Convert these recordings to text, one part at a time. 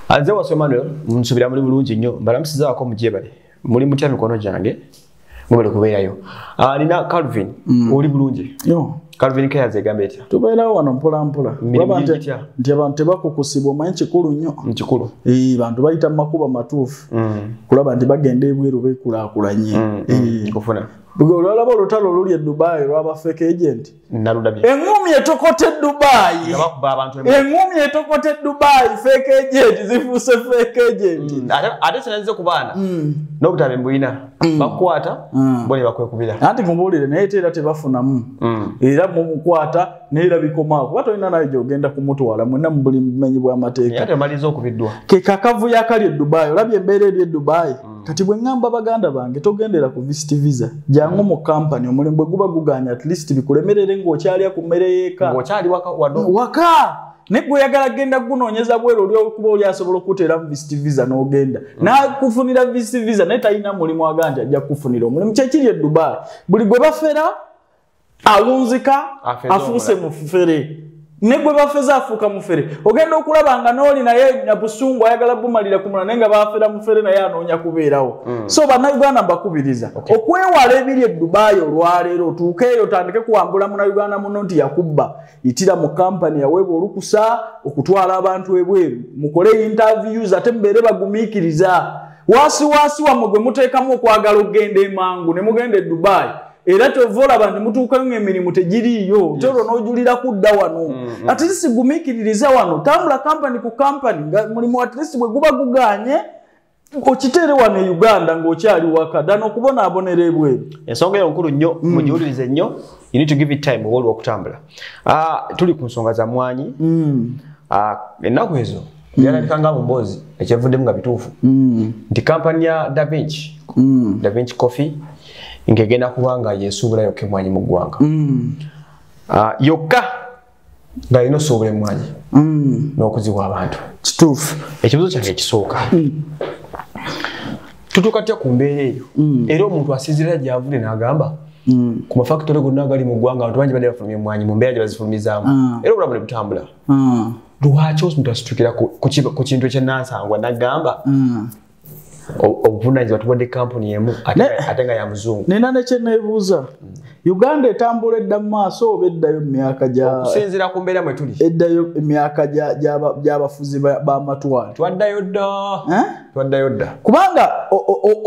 Anze Wasswa nsubira muri bulungi nnyo mbalamusiza wako mujebale muri mutya mikono jange mubale kubeerayo. Nina Calvin oli bulungi. Yo. Calvin ke yazegambe etya. Tubeerawo wano mpola mpola. Nti abantu tebakukusibwa manyi kikulu nnyo. Kikulu. Bantu bayita makuba matuufu. Kulaba nti bagenda ebweru beekulaakulanye. Kufuna. Olaba olutalo luli e Dubai lwaba fake agent. Naludabye. Engumi etokote Dubai. Engumi etokote Dubai fake agent zifuuse fake agent. Ate sinanze kubaana. N'obutabe mbuyina. Bakwata bone bakwekubira. Anti kumbuulire naye era tebafunamu. Era mukwata neera bikomaako. Watu olina naye gy'ogenda kumutwala mwenna mu buli bumenyi bw'amateeka. Ate maliza okubiddwa. Ke kakavuyo akali e Dubai. Olabye embeera eri e Dubai. Kati bwe ngamba baganda bange togendera ku visit visa. Jangu mu company omulimu guba guganya at least bikulemerere ng'okyalya ku mmere y'eka. Ng'okyali waka. Negwe yagala genda kunoonyeza bwero oli okuba oli asobola okuteera mu visit visa n'ogenda. N'akufunira visit visa naye talina mulimu aganja ajja kufunira omulimu. Kyekiri e Dubai. Buli gwe bafera awunzika afuuse mu fere. Negwe bafeza afuuka mu fere. Ogenda okulaba nga n'oli naye na busungu ayagala bumalira kumula naye nga bafera mu fere naye anoonya kubeerawo. So bannayuganda mbakubiriza okwewala ebiri e Dubai olwaleero otuukeeyo otandike kuwambula munnayuganda muno nti yakubba yitira mu kampani yaweebwa olukusa okutwala abantu ebweru mukole interviews ate mubeere bagumiikiriza. Waasi wammwe gwe muteekamu okwagala okugenda emangu ne mugenda e Dubai. Era tovola abantu mutuuka ng'emirimu tegiriiyo tero n'ojulira kudda wano. At least gumiikiririza wano tambula company ku company nga mulimu at least bwe guba guganye okiteere wano e Uganda ng'okyali waka ddala n'okubonaabonera ebweru. Ensonga eyo nkulu nnyo mugiwulirize nnyo. You need to give it time oba okutambula. Tuli ku nsonga za Emwaanyi. Ennaku ezo byalabika nga mu mboozi ekyavuddemu nga bituufu nti kampani ya Da Vinci Coffee ngegenda kubanga yesuubula yokka Emwaanyi mu ggwanga. Yokka nga yina osuubula Emwaanyi n'okuziwa abantu. Kituufu. Ekibuzo kyange ekisooka. Tutuuka tutya ku mbeera eyo era omuntu asinziira gy'avudde n'agamba ku mafakitole gonna agali mu ggwanga abantu bangi badde bafulumya Emwaanyi mu mbeera gye bazifulumizaamu era obulamu ne butambula. Lwaki omuntu asitukira ku kintu ekyennansangwa n'agamba obuvunaanyizibwa tubadde kampuni emu ate nga ya muzungu. Nina ne kye neebuuza. Uganda etambula edda mu maaso oba eddayo mu myaka gya okusinziira ku mbeera mwe tuli eddayo emyaka gy'abafuzi b'amatwale. Twaddayo dda. Kubanga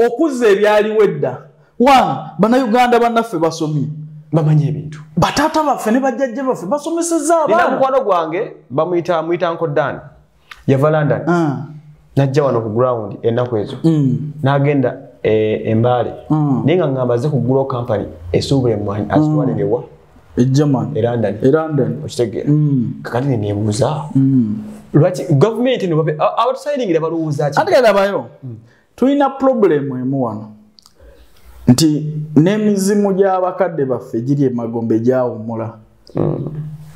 okuzza ebyaliwo edda. Bannayuganda bannaffe basomye. Bamanyi ebintu. Bataata baffe ne bajjajja baffe basomesezza abaana. Nina mukwano gwange bamuyita Uncle Dan. Yava London. Najja wano ku ground ennaku ezo. N'agenda Mbale. Naye nga ngamba azze kuggulawo kampani esuubula Emwaanyi azitwalirewa. German. E London. Okitegeera. Kakati ne neebuuza. Lwaki gavumenti no babe outsider balowooza ki? Ate galabayo. Tulina problem emu wano. Nti n'emizimu gy'abakadde baffe giri emagombe gyawummula.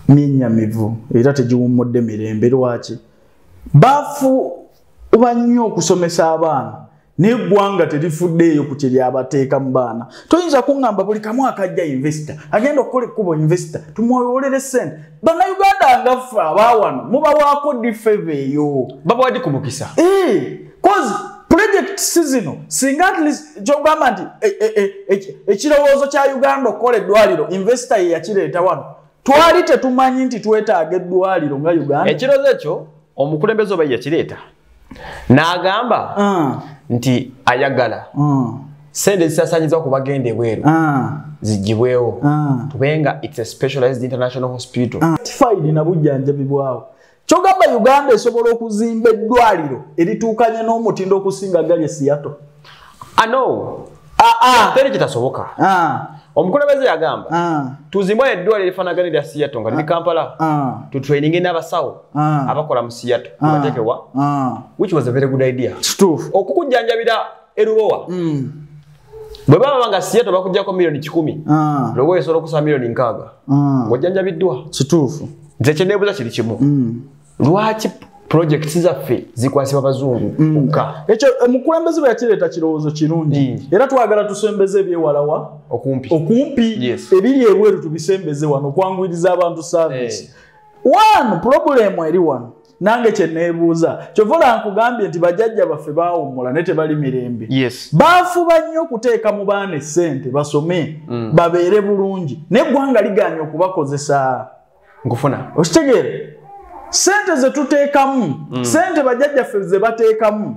Myennyamivu era tegiwummudde mirembe. Lwaki? Bafu nnyo okusomesa abaana n'eggwanga terifuddeeyo ku kye lyabateeka mu baana. Toyinza kuŋŋamba buli kamu akajja investor agenda okukola ekkubo investor tumwolere ssente. Bannayuganda nga ffe abaawano mubawaako difeva eyo babawadde ku mukisa. Cause project season singa at least kyogamba nti ekirowoozo kya Uganda okukola eddwaliro investor ye yakireeta wano twali tetumanyi nti twetaaga eddwaliro nga Uganda. Ekirowoozo ekyo omukulembeze oba yakireeta n'agamba nti ayagala sente zisaasaanyizibwa ku bagenda ebweru zigibwewo tubenga it's a specialized international hospital certified na bujjanjabi bwawo. Kyogamba Uganda esobola okuzimba eddwaliro erituukanye n'omutindo okusinga gali e Seattle. Teri kitasoboka. Omukulembeze yagamba tuzimbwe eddwaliro erifaanagana erya Seattle nga liri Kampala tutraininge n'abasawo abakola mu Seattle tubateekewa, which was a very good idea. Okukujjanjabira erulowa bwe baba nga Seattle bakujjako milioni 10 lowo esobola okusaba milioni 6 ng'ojjanjabiddwa. Kituufu. Nze kye neebuuza kiri kimu. Lwaki projects zaffe zikwasibwa bazungu mukka? Ekyo omukulembeze bwe yakireeta kirowoozo kirungi. Era twagala tusembeze ebyewalawa okumpi ebiri ebweru tubisembeze wano okwanguyiriza abantu service. One problem eri wano nange kye neebuuza kyovola nkugambye nti bajjajja baffe baawummula ne tebali mirembe baafuba nnyo okuteeka mu baana essente basome babeere bulungi n'eggwanga ligaanye okubakozesa nkufuna okitegeere sente ze tuteekamu sente bajjajjaffe ze bateekamu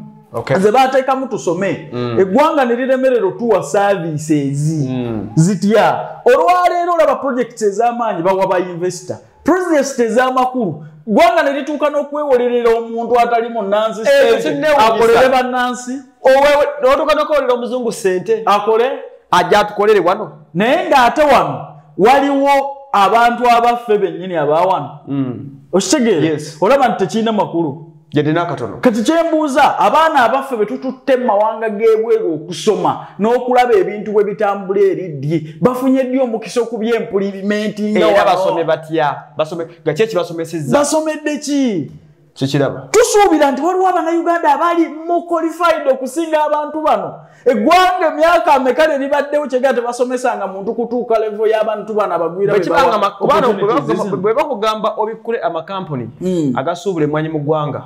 ze bateekamu tusome eggwanga ne liremerero tuwa services zitya olwaleero olaba projects ez'amaanyi bawa ba investor projects ez'amakulu gwanga ne lituuka n'okwewolerera omuntu atali mu nansi akolere bannansi otuuka n'okuwolerera omuzungu sente akole ajja atukolere wano naye ng'ate wano waliwo abantu abaffe bennyini abawano okitegeere olaba nti tekirina makulu kati kyembuuza abaana abaffe betututte mu mawanga g'ebweru okusoma n'okulaba ebintu bwe bitambula eriddi bafunye ddi omukisa okubyempulirimenti era basome batya nga ki ekibasomesezza basomedde ki kikiraba tusuubira nti waliwo abannayuganda abali mu qualified okusinga abantu bano eggwanga emyaka ameka ne libaddewo kyega tebasomesanga muntu kutuuka levo y'abantu bano abagwira bwe bakugamba obikkule amakampuni agasuubula emmwanyi mu ggwanga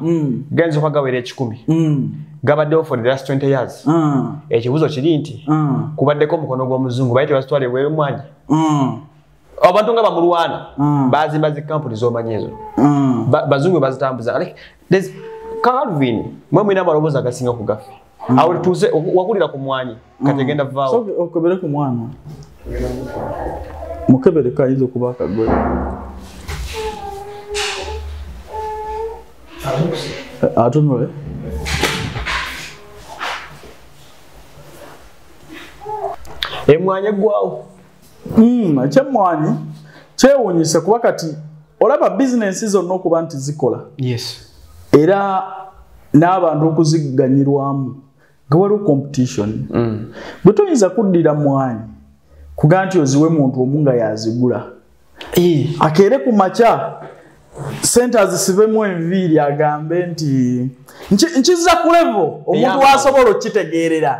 genza okagawera 10 gabaddewo for the last 20 years ekibuzo kiri nti kubaddeko omukono gw'omuzungu baye tebazitwala ebweru emmwanyi abantu nga bamulwana bazimba zi kampuni z'omanyi ezo bazungu bazitambuza Calvin mwe mwina amaloboozi agasinga ku gaffe awo tuze wakulira ku mwanyi kategenda vaawo okebere ku mwana mukebere kayinza okuba akagwe atunule emwanyi eggwawo ekyemmwanyi kyewuunyisa kuba kati olaba bizinensi zonna okuba nti zikola era n'abantu okuziganyirwamu nga waliwo competition bwe toyinza kuddira mwanyi kuga nti oziwe muntu omu nga yazigula akeere ku makya sente azisibemu enviiri agambe nti nkiza ku levo omuntu wasobola okitegeerera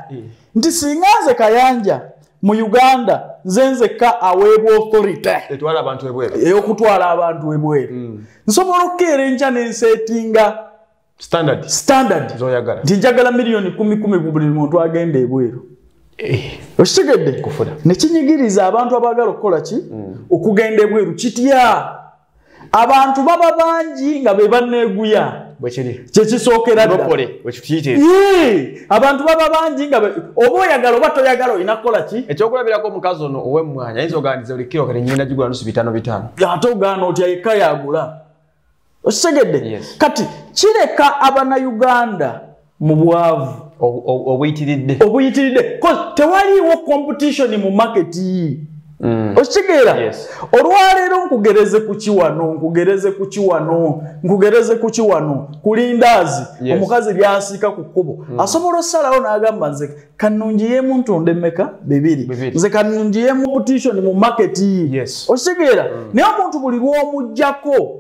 nti singa nze Kayanja mu Uganda nzenzeka aweebwa authority ey'okutwala abantu ebweru nsobola okukeera enkya n'enseetinga standard nti njagala miliyoni 10 buli muntu agenda ebweru okitegedde ne kinyigiriza abantu abaagala okukola ki okugenda ebweru kitya abantu baba bangi nga be banneeguya kyekisookera ddala abantu baba bangi nga oba oyagala oba toyagala olina kukola ki ekyokulabirako omukazi ono ow'emmwanyi ayinza oganiza buli kiro kati nyina gigula nusu 5 ate ogaana otya yekka yagula okitegedde kati kireka Abannayuganda mu bwavu obuyitiridde tewaliiwo competition mu maketi okitegeera olwaleero nkugereze ku kiwano kulindaazi omukazi lyasiika ku kkubo asobola ossalawo n'agamba nze kannungiyeemu ntunde mmeka 2 nze kannungiyeemu competition mu maketi okitegeera naye omuntu buli lw'omuggyako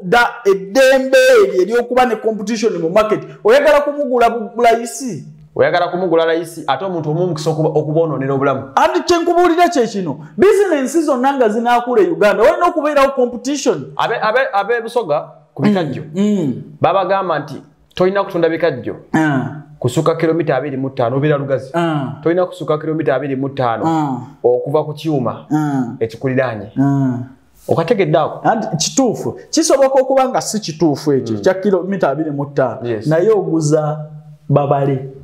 eddembe eryo ery'okuba ne competition mu maketi oyagala kumugula bulayisi oyagala kumugula layisi ate omuntu omumukisa okubonoonera obulamu anti kyenkubuulira kyekino bizinensi zonna nga zinaakula Uganda walina okubeerawo competition abebusoga ku bikajjo babagamba nti tolina kutunda bikajjo kusuka kilomita 25 obeera lugazi tolina kusuka kilomita 25 okuva ku kyuma ekikuliraanye okategedde ako anti kituufu kisoboka okuba nga si kituufu ekyo kya kilomita 25 naye oguza babale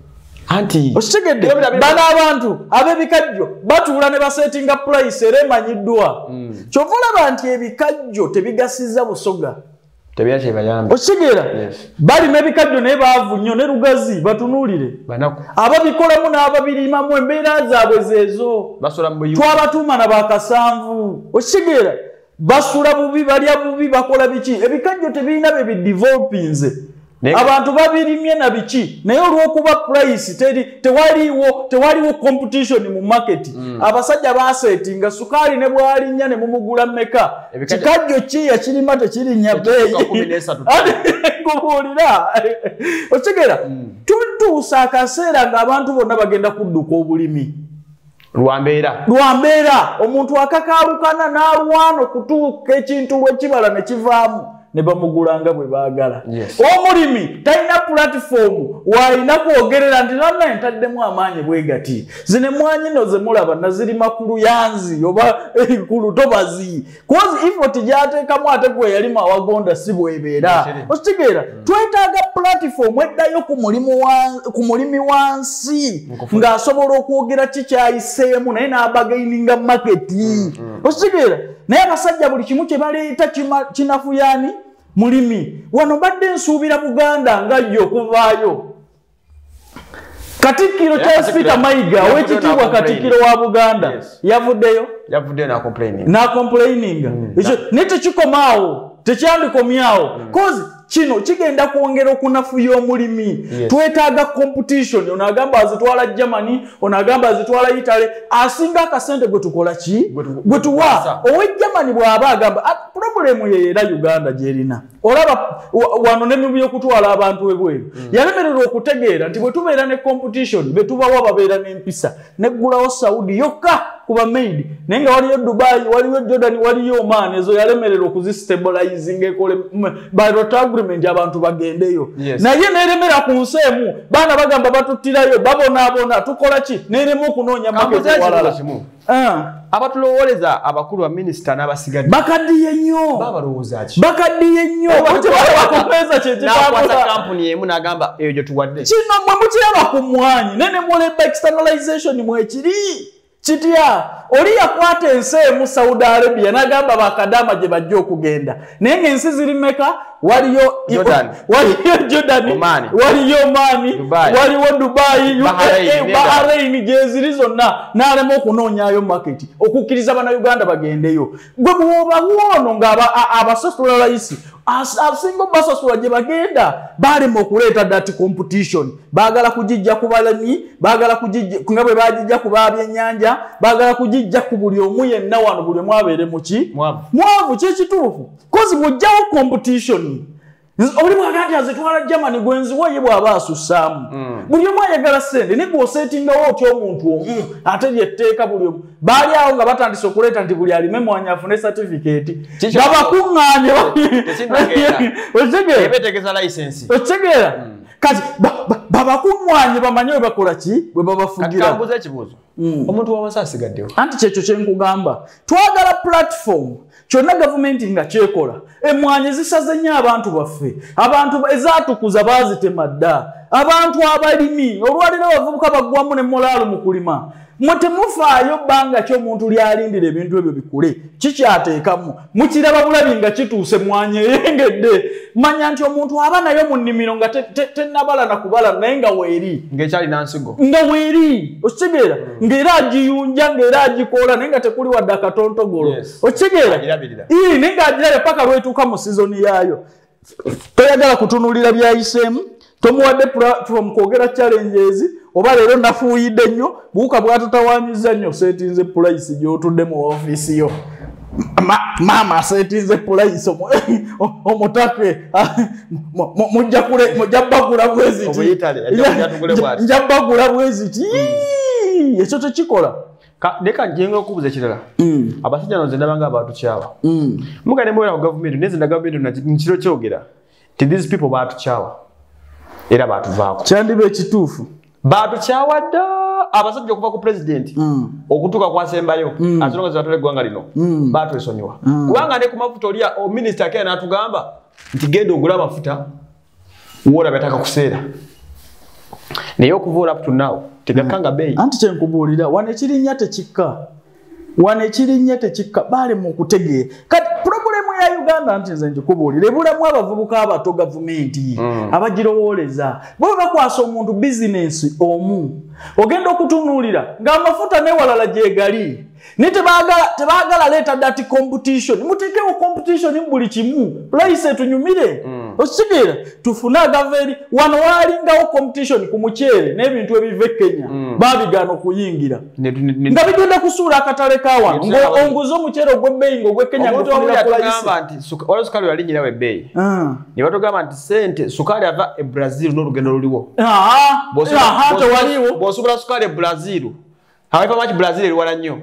anti okitegedde bano abantu ab'ebikajjo batuula ne basetinga price era emanyiddwa kyova olaba nti ebikajjo tebigasiza busoga okitegeera balima ebikajjo naye baavu nnyo ne lugazi batunuulire ababikolamu n'ababirimamu embeera zaabwe zeezo twabatuuma na bakasanvu okitegeera basula bubi balya bubi bakola biki ebikajjo tebirina bye bidevelopinze abantu babirimye na biki naye olw'okuba price tewaliwo competition mu market abasajja basetinga sukaali ne bwalinnya ne mumugula mmeka kikajjo ki yakirima tekirinnya bbeeyi kubuulira okitegeera tutuusa akaseera ng'abantu bonna bagenda kudduka obulimi lwambeera omuntu akakaalukana n'alwana okutuuka ekintu lwe kibala ne kivaamu ne bamugulanga bwe baagala. Omulimi talina platform waalina kwogerera nti nanna entaddemu amaanyi bwe gati. Zino emmwanyi nno ze mulaba nazirima ku luyanzi oba ku lutobazi. Kozi effort gy'ateekamu ate gwe yalima awagonda si bw'ebeera. Okitegeera twetaaga platform eddayo ku mulimi wansi ng'asobola okwogera kikyayiseemu naye n'abagaininga maketi. Okitegeera naye abasajja buli kimu kye baleeta kinafuyaani mulimi. Wano badde nsuubira Buganda nga yo okuvaayo. Katikkiro Charles Peter Mayiga ow'ekitiibwa Katikkiro wa Buganda yavuddeyo n'acomplaininga. Ne tekikomaawo tekyandikomyawo kozi kino kigenda kwongera okunafuya omulimi. Twetaaga competition. Ono agamba azitwala Germany, ono agamba azitwala Italy. Asinga akasente gwe tukola ki? Gwe tuwa. Owe Germany bw'aba agamba problem ye era Uganda gyerina. Olaba wano n'emibu y'okutwala abantu ebweru. Yalemererwa okutegeera nti bwe tubeera ne competition be tubawa babeera n'empisa. Neggulawo Saudi yokka kuba made. Naye nga waliyo Dubai, waliyo Jordan, waliyo Oman. Ezo yalemererwa okuzistabilizing ekole by agreement abantu bagendeyo. Naye neeremera ku nsi emu baana bagamba batuttirayo babonaabona tukola ki neeremu okunoonya walala. Abatulowoleza abakulu ba minisita n'abasigadde bakaddiye nnyo babalowooza ki? Bakaddiye nnyo bakomeza kyekitaakwasa kampuni emu n'agamba eyo gye tuwadde kino mwe mukiraba ku Emwaanyi nene muleba externalization mwekiri kitya oli yakwata ensi emu Saudi Arabia n'agamba bakadama gye bajja okugenda naye ng'ensi ziri meka waliyo Jordan, waliyo Oman, waliwo Dubai, Bahrain gyeziri zonna n'alema okunoonyaayo market okukkiriza bannayuganda bagendeyo. Gwe bw'oba wono ng'abasasula layisi asinga basasula gye bagenda balema okuleeta that competition. Baagala kugijja ku balimi, baagala kugijja nga bwe bagijja ku babyennyanja, baagala kugijja ku buli omu yenna wano buli omu abeere muki mwavu kyekituufu kozi bw'ojjawo competition. Oli bw'agati azitwala Germany gwenziwa ye bw'aba asussaamu. Buli omu ayagala ssente naye bw'oseetingawo otya omuntu omu ate lyetteeka buli omu. Baali awo nga batandise okuleeta nti buli alime Emwaanyi afune certificate. Babakuŋŋaanye okitegeera kati babakuŋŋaanye bamanye bwe bakola ki bwe babafugira. Kambuza ekibuuzo omuntu w'awansi asigaddewo anti kyekyo kye nkugamba twagala platform kyonna gavumenti nga kyekola. Emwaanyi zisaze nnyo abantu baffe, abantu ezaatukuza baazitema dda, abantu abalimi olwaliro abavubuka baggwamu ne moraalu mu kulima. Mwe temufaayo bbanga ki omuntu lyalindira ebintu ebyo bikule kikyateekamu mukiraba bulabi nga kituuse Emwaanyi eyengedde. Manya nti omuntu aba nayo mu nnimiro nga tennabala na kubala naye nga weeri ng'ekyalina nsigo nga weeri okitegeera ng'era agiyunja ng'era agikoola naye nga tekuli wadde akatontogolo okitegeera naye ng'agirabye paka lwetuuka mu sizoni yaayo. Toyagala kutunuulira byayiseemu, tomuwadde platform kwogera challenges oba leero nafuuyidde nnyo buuka bwatutawaanyizza nnyo seetinze price gy'otudde mu ofiisi yo. Mama seetinze price omutake mujja bagula bweziti nja bagula bweziti ekyo tekikola. Leka njenga okubuuza ekirala abasajja no zendaba nga batukyawa mugane mwera ku gavumenti naye zenda gavumenti nkiro kyogera ti these people batukyawa era batuvaako kyandiba ekituufu batukyawa dda abasajja okuva ku president okutuuka kwasembayo azongoza batole eggwanga lino batwesonyiwa kubanga ne ku mafuta oli minisita akera n'atugamba nti genda ogula amafuta woolaba yataka kuseera naye okuva up to now tegakanga bei. Anti kyenkubuulira wano ekirinya tekikka balema okutegeera kati problemu ya Uganda nti nze njikubuulira ebulamu abavubuka abato gavumenti abagirowooleza bo bakwasa omuntu bizinensi omu ogenda okutunuulira ng'amafuta n'ewalala gyegali ne tebaagala leeta dati competition muteekewo competition buli kimu price etunyumire okitegeera tufune agaveri wano waalingawo competition ku muceere n'ebintu ebiva e Kenya baabigaana okuyingira nga bigenda kusuula akatale ka wano ng'onguza omuceere ogw'ebbeeyi ng'ogw'e-Kenya ng'ofunira kulayisi nti waliwo sukaali yalinyirawo ebbeeyi ne batugamba nti sente sukaali ava e Brazil n'olugendo luliwo tewaliwo bw'osobola sukaali e Brazil However much Brazil wala nnyo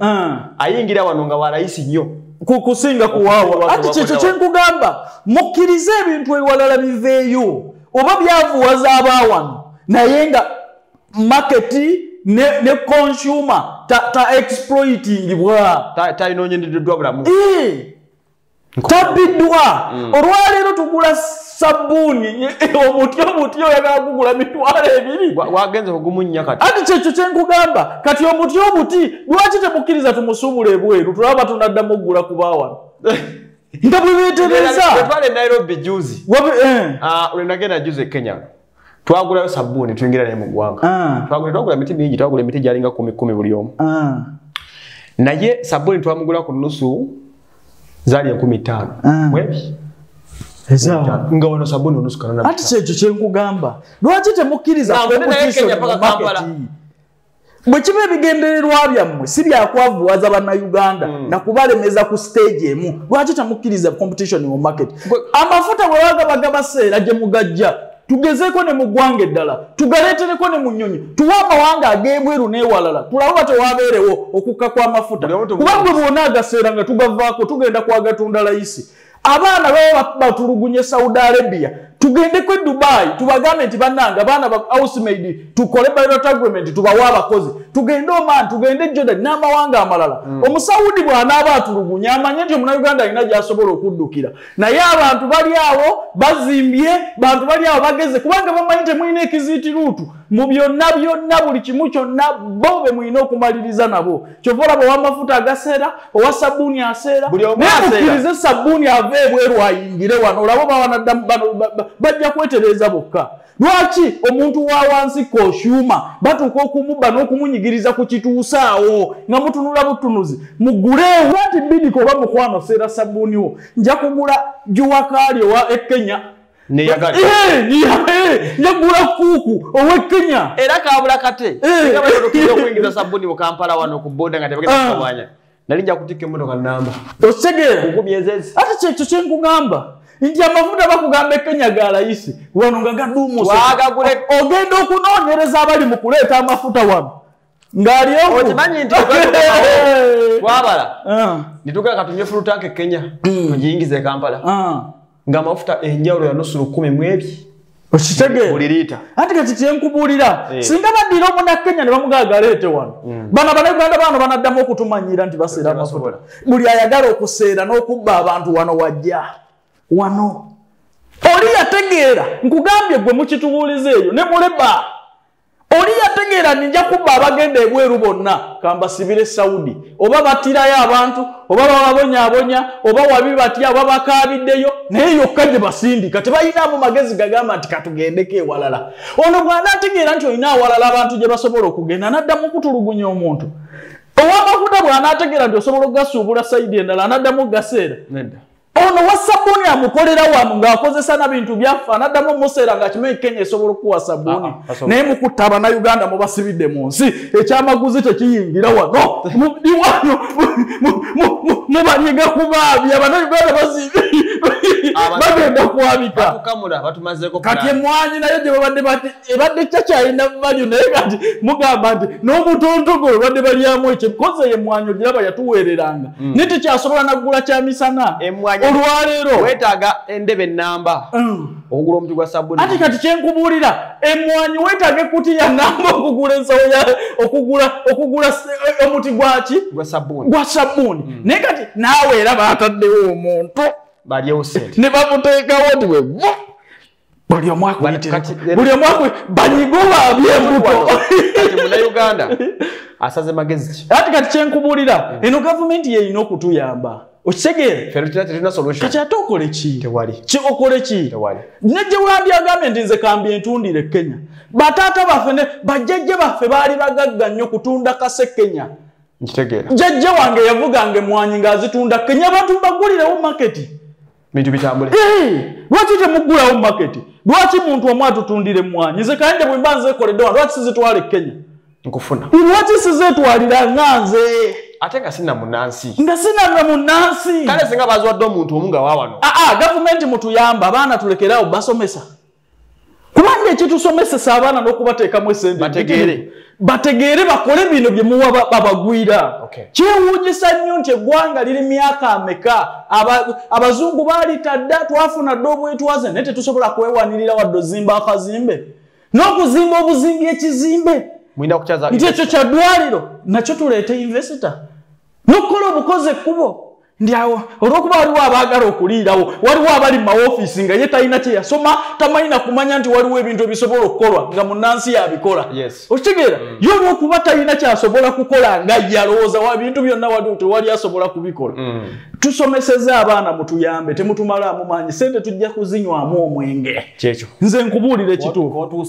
ayingira wano nga walayisi nnyo kukusinga kuwawa ati kyekyo kyenkugamba mukkirize ebintu ewalala biveeyo oba byavuwaza abaawano naye nga market ne consumer ta exploiting bwa talina onyendeddwa bulamu tabiddwa olwaleero tugula sabbuuni omuti oyagala kugula mitwalo 2 wagenze kugumunya kati ati kyekyo kyenkugamba kati omuti lwaki temukkiriza tumusuubula ebweru tulaba tunaddamu okugula ku baawano nga bwe beetereza twale Nairobi juzi olwenagenda juzi e Kenya twagulayo sabbuuni tuyingira naye mu ggwanga twagula emiti mingi twagula emiti gyalinga 10 buli omu naye sabbuuni twamugula ku nusu zaali 15 mwebi nga wano sabuni onusu kanana ati kyekyo kyenkugamba lwaki temukkiriza bwe kiba ebigendererwa byammwe si byakwavuwaza bannayuganda nakubalemeza ku stage emu lwaki temukkiriza competition mu market amafuta bwe wagabaga baseera gye mugajja tugezeeko ne mu ggwanga eddala tugaleetereko ne mu nnyonyi tuwa amawanga ag'ebweru n'ewalala tulaba tewabeerewo okukka kw'amafuta kuba gwe bwona agaseera nga tugavaako tugenda kwagatunda layisi abaana baba batulugunye Saudi Arabia tugendeko e Dubai tubagambe nti bannanga abaana ba housemaid tukole bilateral agreement tubawa abakozi tugende Oman tugende Jordan n'amawanga amalala omusaudi bw'anaaba atulugunye amanye nti Omunnayuganda alina gy'asobola okuddukira naye abantu bali awo bazimbye bantu bali awo bageze kubanga bamanyi temulina ekizitiruutu mu byonna buli kimu kyonna bo be mulina okumaliriza nabo kyova olaba ow'amafuta agaseera owa sabbuuni aseera naye sabbuuni ave ebweru ayingire wano olaba bawanaddamu bajja kwetereza bokka lwaki omuntu wa wansi koshuma batuuka okumubba n'okumunyigiriza ku kituusaawo nga mutunula butunuzi muguleewo ati bidiko oba mukwano seera sabbuuni wo nja kugula juwakaali owa Kenya njagula kuuku owe Kenya era kabula kate nga batotukiza okuyingiza sabbuuni mu Kampala wano ku boda nga tebagenda kukawanya nali nja kutikka emmotoka nnamba otegeera ati kyekyo kyenkugamba nti amafuta bakugamba Kenya ga layisi wano nga gaduumusa ogenda okunoonyereza abali mu kuleeta amafuta wano ng'aliyo okimanyi nti twabala nitugaa katunye full tank Kenya tugiyingize Kampala ng'amafuta enjawulo ya nusu 10 mwebyi okitegeera buli liita anti kati kyenkubuulira singa baddira Omunnakenya ne bamugagaleete wano bano Abannayuganda bano banaddamu okutumanyira nti baseera amafuta buli ayagala okuseera n'okubba abantu wano wajja wano oli yategeera nkugambye gwe mukitubuuliza eyo ne muleba oli yategeera ninja kubba abagenda ebweru bonna kambasibire Saudi oba batirayo abantu oba bababonyabonya oba wabi batya oba bakaabiddeyo naye yokka gye basindika tebayinaamu magezi gagamba nti katugendeko ewalala ono bw'anaategeera nti olina awalala abantu gye basobola okugenda anaddamu okutulugunya omuntu ow'amafuta bw'anaategeera nti osobola okugasuubula sayidi endala anaddamu gaseera ono wa sabbuuni amukolera wano ng'akozesa na bintu byaffe anaddamu omuseera ng'akimanyi Kenya esobola okuwa sabbuuni naye mukutta Abannayuganda mubasibidde mu nsi ekyamaguzi tekiyingira wano wano mubanyiga kubaabi Abannayuganda bagenda kwabika kati Emwaanyi nayo gye babadde ebadde kyakyalina valyu naye kati mugamba nti n'omutontogo badde balyamu ekyo koze Emwaanyi ogiraba yatuweereranga naye tekyasobola naggula kyamisana olwaleero weetaaga endebe ennamba okugula omuti gwa sabbuuni ati kati kyenkubuulira Emwaanyi weetaaga ekkutiya nnamba okugula ensawo okugula omuti gwaki gwa sabbuuni naye kati naawe era baataddewo omuntu balyewo sente ne bamuteekawo nti bwe buli omu banyigo babyembuto kati Munnayuganda asaze magezi ki ati kati kyenkubuulira eno gavumenti yeyina okutuyamba okitegeera kati ate okole ki okole ki nejje wandyagambe nti nze kambi entundire Kenya bataata baffe ne bajjajja baffe baali bagagga nnyo kutunda kase Kenya jjajja wange yavuganga Emwaanyi ng'azitunda Kenya abantu bagulirewo maketi bintu bitambule lwaki temuggulawo maketi lwaki muntu omu atutundire Emwaanyi nze kanje bwe mba nzeekoledde wano lwaki sizitwale Kenya nkufuna lwaki sizeetwalira nga nze ate nga sina munansi nga sinanga munansi kale singa baziwadde omuntu omu nga waawano gavumenti mutuyamba abaana tulekerawo basomesa kubanga ekitusomesesa abaana n'okubateekamu esente bategeere bakole bino bye muwa babagwira. Kyewuunyisa nnyo nti eggwanga liri myaka ameka abazungu baalitadda twafuna dda obwetwaze naye tetusobola kwewanirira wadde ozimba akazimbe n'okuzimba obuzimbi ekizimbe nti ekyo kya ddwaliro nakyo tuleete investor n'okukola obukozi ekkubo ndi awo olw'okuba waliwo abaagala okuliirawo waliwo abali mu mawofiisi nga ye talina kye yasoma tamanyi na kumanya nti waliwo ebintu ebisobola okukolwa nga munnansi yabikola okitegeera ye olw'okuba talina kyasobola kukola nga yalowooza wa bintu byonna tewali asobola kubikola. Tusomeseza abaana mutuyambe temutumalaamu maanyi sente tujja kuzinywamu omwenge nze nkubuulira ekituufu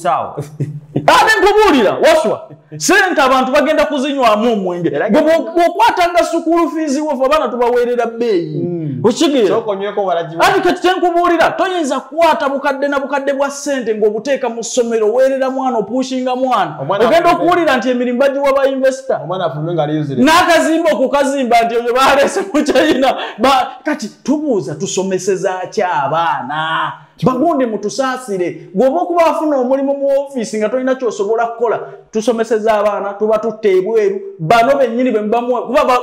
ate nkubuulira Wasswa sente abantu bagenda kuzinywamu omwenge bw'okwatanga sukulu fiizi wofu abaana tubaweerera bbeeyi okitegeera ati kati kyenkubuulira toyinza kukwata bukadde na bukadde bwa sente ng'obuteeka mu ssomero weerera mwana opushinga mwana ogenda okuwulira nti emirimu bagiwa ba investor n'akazimba okukazimba nti ebyo baleese mu China kati tubuuza tusomeseza ki abaana bagonde mutusaasire gwoba okuba afuna omulimu mu ofiisi nga tolina kyosobola kukola tusomeseza abaana tuba tutte ebweru bano bennyini bwe mubamuwa kuba